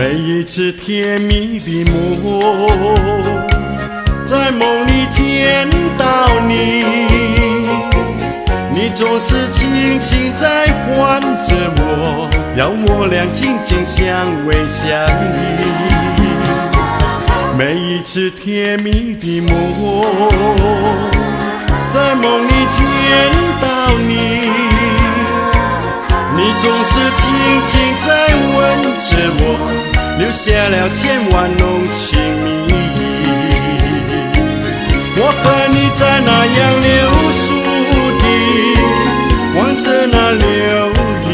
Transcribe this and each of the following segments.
每一次甜蜜的梦，在梦里见到你，你总是轻轻在唤着我，要我俩紧紧相偎相依。每一次甜蜜的梦，在梦里见到你，你总是轻轻在吻着我，留下了千万浓情蜜意。我和你在那杨柳树底，望着那琉璃，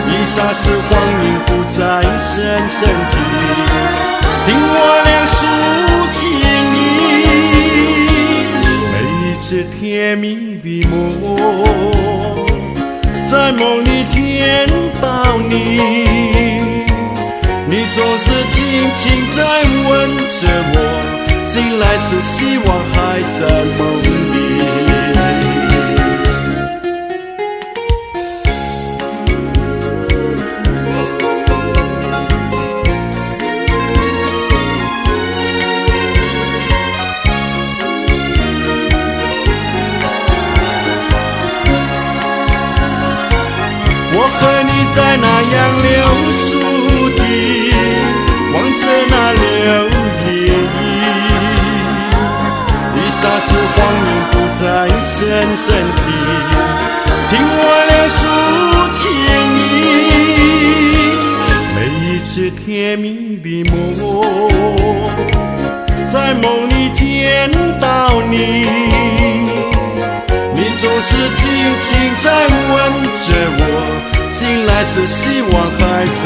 一霎时光阴不再深深地，听我俩诉情意。每一次甜蜜的梦，在梦里见到你，你总是轻轻在吻着我，醒来时希望还在梦里。我和你在那杨柳树底，望着那琉璃，一霎时光阴不再深深地，听我俩诉情意。每一次甜蜜的梦，在梦里见到你，你总是轻轻在吻着我，醒来时希望还在